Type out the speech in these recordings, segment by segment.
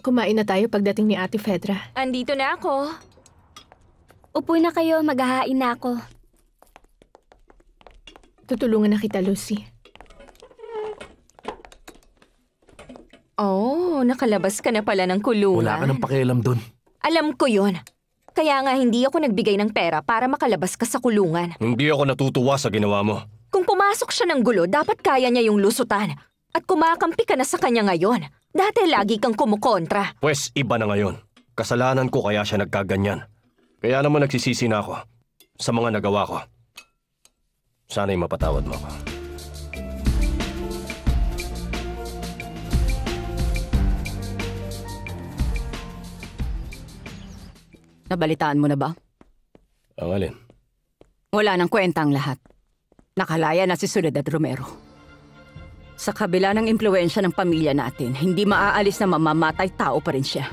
Kumain na tayo pagdating ni Ate Fedra. Andito na ako. Upo na kayo, maghahain na ako. Tutulungan na kita, Lucy. Oh, nakalabas ka na pala ng kulungan. Wala ka ng pakialam dun. Alam ko yon. Kaya nga hindi ako nagbigay ng pera para makalabas ka sa kulungan. Hindi ako natutuwa sa ginawa mo. Kung pumasok siya ng gulo, dapat kaya niya yung lusutan. At kumakampi ka na sa kanya ngayon. Dati lagi kang kumukontra. Pwes iba na ngayon. Kasalanan ko kaya siya nagkaganyan. Kaya naman nagsisisi na ako sa mga nagawa ko. Sana'y mapatawad mo ako. Nabalitaan mo na ba? Ang alin? Wala nang kwenta ang lahat. Nakalaya na si Soledad Romero. Sa kabila ng impluwensya ng pamilya natin, hindi maaalis na mamamatay tao pa rin siya.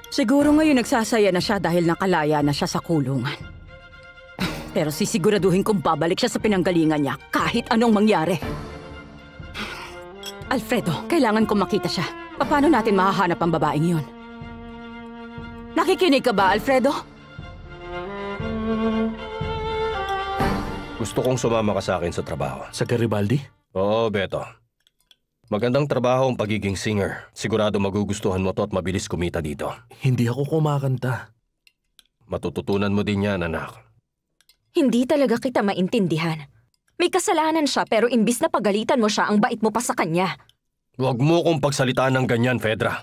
Siguro ngayon nagsasaya na siya dahil nakalaya na siya sa kulungan. Pero sisiguraduhin kong babalik siya sa pinanggalingan niya kahit anong mangyari. Alfredo, kailangan kong makita siya. Paano natin mahahanap ang babaeng yun? Nakikinig ka ba, Alfredo? Gusto kong sumama ka sa akin sa trabaho. Sa Garibaldi? Oo, Beto. Magandang trabaho ang pagiging singer. Sigurado magugustuhan mo to at mabilis kumita dito. Hindi ako kumakanta. Matututunan mo din yan, anak. Hindi talaga kita maintindihan. May kasalanan siya pero imbis na pagalitan mo siya, ang bait mo pa sa kanya. Huwag mo kong pagsalitaan ng ganyan, Fedra.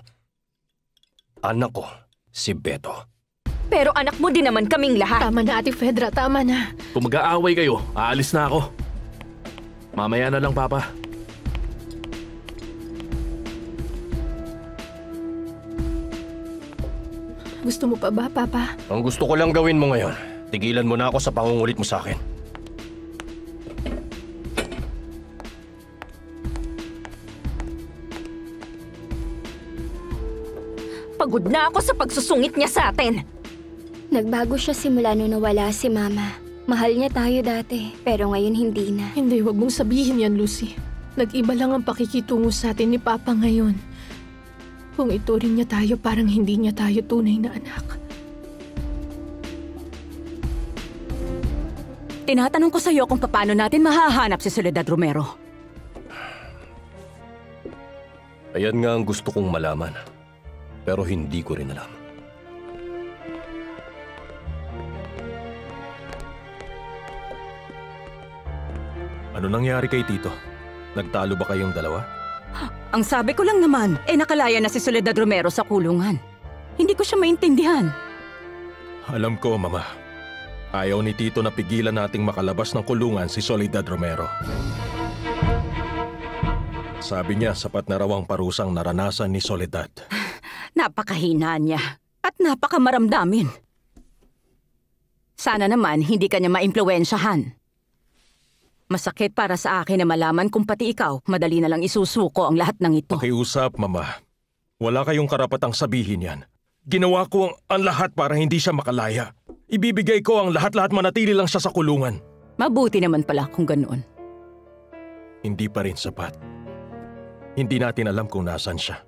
Anak ko, si Beto. Pero anak mo din naman kaming lahat. Tama na, Ate Fedra. Tama na. Kung mag-aaway kayo, aalis na ako. Mamaya na lang, Papa. Gusto mo pa ba, Papa? Ang gusto ko lang gawin mo ngayon, tigilan mo na ako sa pangungulit mo sa akin. Pagod na ako sa pagsusungit niya sa atin. Nagbago siya simula nung nawala si Mama. Mahal niya tayo dati, pero ngayon hindi na. Hindi, wag mong sabihin yan, Lucy. Nag-iba lang ang pakikitungo sa atin ni Papa ngayon. Kung ituring niya tayo, parang hindi niya tayo tunay na anak. Tinatanong ko sa'yo kung paano natin mahahanap si Soledad Romero. Ayan nga ang gusto kong malaman. Pero hindi ko rin alam. Ano nangyari kay Tito? Nagtalo ba kayong dalawa? Ang sabi ko lang naman, nakalaya na si Soledad Romero sa kulungan. Hindi ko siya maintindihan. Alam ko, Mama. Ayaw ni Tito na pigilan nating makalabas ng kulungan si Soledad Romero. Sabi niya, sapat na raw ang parusang naranasan ni Soledad. Napakahina niya at napakamaramdamin. Sana naman hindi ka niya maimpluwensyahan. Masakit para sa akin na malaman kung pati ikaw, madali na lang isusuko ang lahat ng ito. Pakiusap, Mama. Wala kayong karapatang sabihin yan. Ginawa ko ang lahat para hindi siya makalaya. Ibibigay ko ang lahat-lahat, manatili lang siya sa kulungan. Mabuti naman pala kung ganoon. Hindi pa rin sapat. Hindi natin alam kung nasan siya.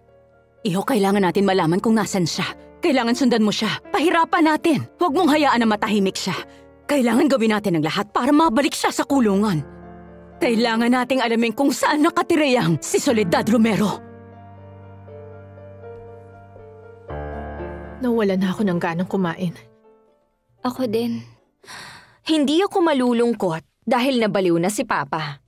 Iho, kailangan natin malaman kung nasan siya. Kailangan sundan mo siya. Pahirapan natin. Huwag mong hayaan na matahimik siya. Kailangan gawin natin ang lahat para mabalik siya sa kulungan. Kailangan nating alamin kung saan nakatirayang si Soledad Romero. Nawala na ako ng ganang kumain. Ako din. Hindi ako malulungkot dahil nabaliw na si Papa.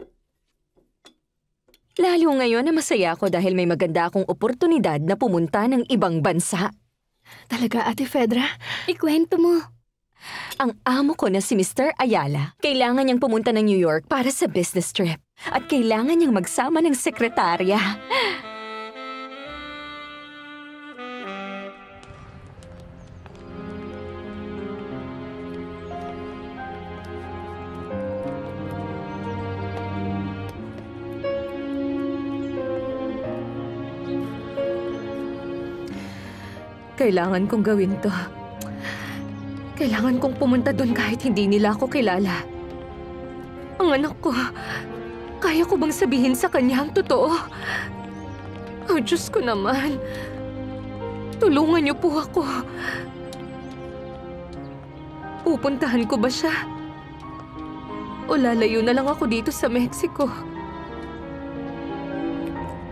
Lalo ngayon na masaya ako dahil may maganda akong oportunidad na pumunta ng ibang bansa. Talaga, Ate Fedra? Ikwento mo. Ang amo ko na si Mr. Ayala, kailangan niyang pumunta ng New York para sa business trip. At kailangan niyang magsama ng sekretarya. Kailangan kong gawin to. Kailangan kong pumunta doon kahit hindi nila ako kilala. Ang anak ko, kaya ko bang sabihin sa kanya ang totoo? Oh, Diyos ko naman. Tulungan niyo po ako. Pupuntahan ko ba siya? O lalayo na lang ako dito sa Mexico?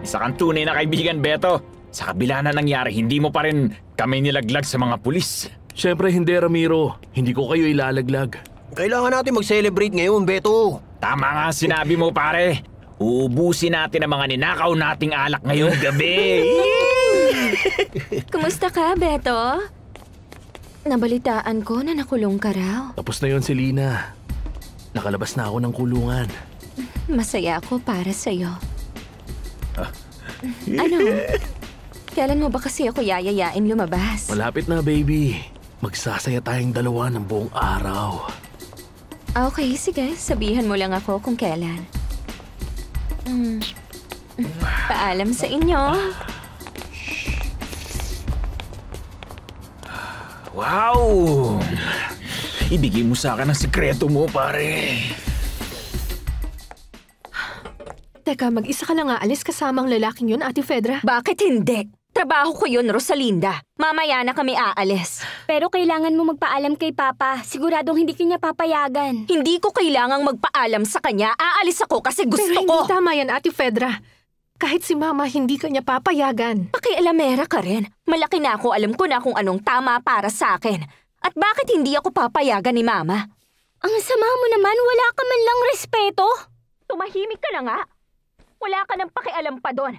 Isa kang tunay na kaibigan, Beto. Sa kabila na nangyari, hindi mo pa rin kami nilaglag sa mga pulis. Siyempre hindi, Ramiro. Hindi ko kayo ilalaglag. Kailangan natin mag-celebrate ngayon, Beto. Tama nga sinabi mo, pare. Uubusin natin ang mga ninakaw nating alak ngayong gabi. Kumusta ka, Beto? Nabalitaan ko na nakulong ka raw. Tapos na yon, Selena. Nakalabas na ako ng kulungan. Masaya ako para sa'yo. Ano? Kailan mo ba kasi ako yayayain lumabas? Malapit na, baby. Magsasaya tayong dalawa ng buong araw. Okay, sige. Sabihan mo lang ako kung kailan. Paalam sa inyo. Wow! Ibigay mo sa akin ang sikreto mo, pare. Teka, mag-isa ka lang aalis kasama ang lalaking yun, Ate Fedra? Bakit hindi? Trabaho ko yun, Rosalinda. Mamaya na kami aalis. Pero kailangan mo magpaalam kay Papa. Siguradong hindi kanya papayagan. Hindi ko kailangang magpaalam sa kanya. Aalis ako kasi gusto Pero ko. hindi tama yan, Ate Fedra. Kahit si Mama, hindi kanya papayagan. Pakialamera ka rin. Malaki na ako, alam ko na kung anong tama para sa akin. At bakit hindi ako papayagan ni Mama? Ang sama mo naman, wala ka man lang respeto. Tumahimik ka na nga. Wala ka nang pakialam pa doon.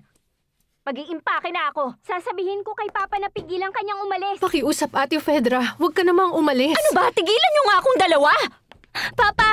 Mag-iimpake na ako. Sasabihin ko kay Papa na pigilan kanyang umalis. Pakiusap, Ate Fedra. Huwag ka namang umalis. Ano ba? Tigilan niyo nga akong dalawa! Papa!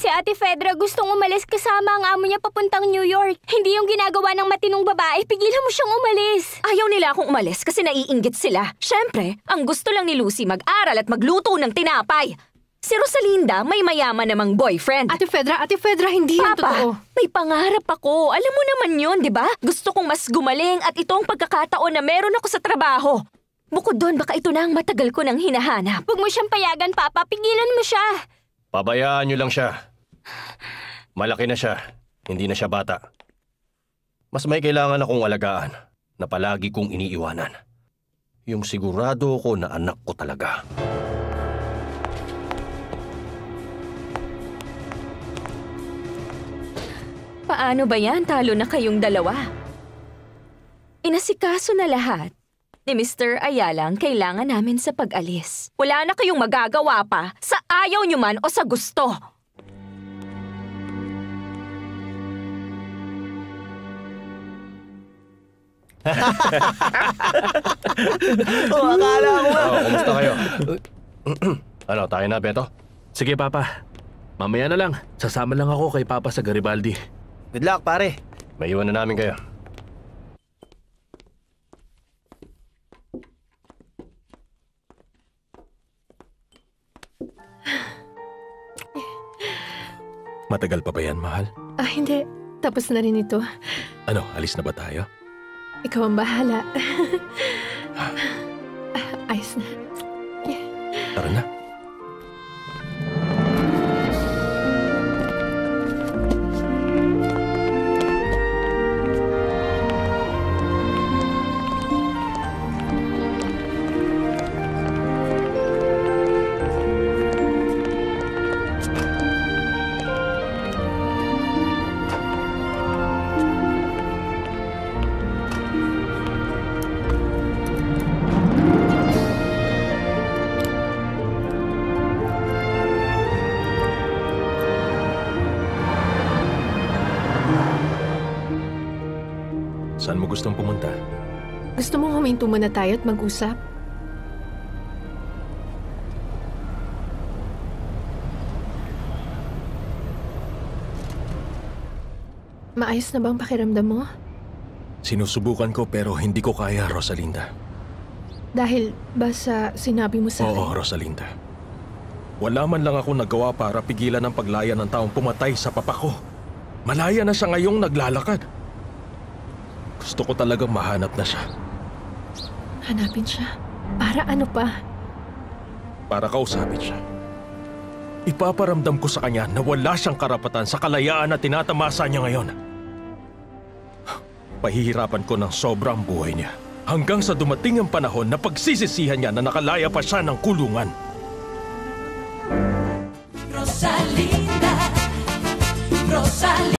Si Ate Fedra gustong umalis kasama ang amo niya papuntang New York. Hindi yung ginagawa ng matinong babae. Pigilan mo siyang umalis. Ayaw nila akong umalis kasi naiinggit sila. Siyempre, ang gusto lang ni Lucy mag-aral at magluto ng tinapay. Si Rosalinda may mayaman namang boyfriend. Ate Fedra, hindi yan Papa, totoo. may pangarap ako. Alam mo naman yun, di ba? Gusto kong mas gumaling at ito ang pagkakataon na meron ako sa trabaho. Bukod doon, baka ito na ang matagal ko nang hinahanap. Huwag mo siyang payagan, Papa. Pigilan mo siya. Pabayaan niyo lang siya. Malaki na siya. Hindi na siya bata. Mas may kailangan akong alagaan na palagi kong iniiwanan. Yung sigurado ko na anak ko talaga. Paano ba yan? Talo na kayong dalawa. Inasikaso na lahat ni Mr. Ayala ang kailangan namin sa pag-alis. Wala na kayong magagawa pa sa ayaw nyo man o sa gusto. Akala ko nga. Kumusta kayo? Ano, tayo na, Beto? Sige, Papa. Mamaya na lang. Sasama lang ako kay Papa sa Garibaldi. Good luck, pare. May iwan na namin kayo. Matagal pa ba yan, mahal? Hindi. Tapos na rin ito. Ano, alis na ba tayo? Ikaw ang bahala. Ayos na. Tara na. Saan mo gustong pumunta? Gusto mong huminto muna tayo at mag-usap? Maayos na ba ang pakiramdam mo? Sinusubukan ko pero hindi ko kaya, Rosalinda. Dahil ba sa sinabi mo sa Oo, akin? Rosalinda. Wala man lang ako nagawa para pigilan ang paglaya ng taong pumatay sa papa ko. Malaya na siya ngayong naglalakad. Gusto ko talagang mahanap na siya. Hanapin siya? Para ano pa? Para kausapin siya. Ipaparamdam ko sa kanya na wala siyang karapatan sa kalayaan na tinatamasa niya ngayon. Pahihirapan ko ng sobra ang buhay niya. Hanggang sa dumating ang panahon na pagsisisihan niya na nakalaya pa siya ng kulungan. Rosalinda, Rosalinda.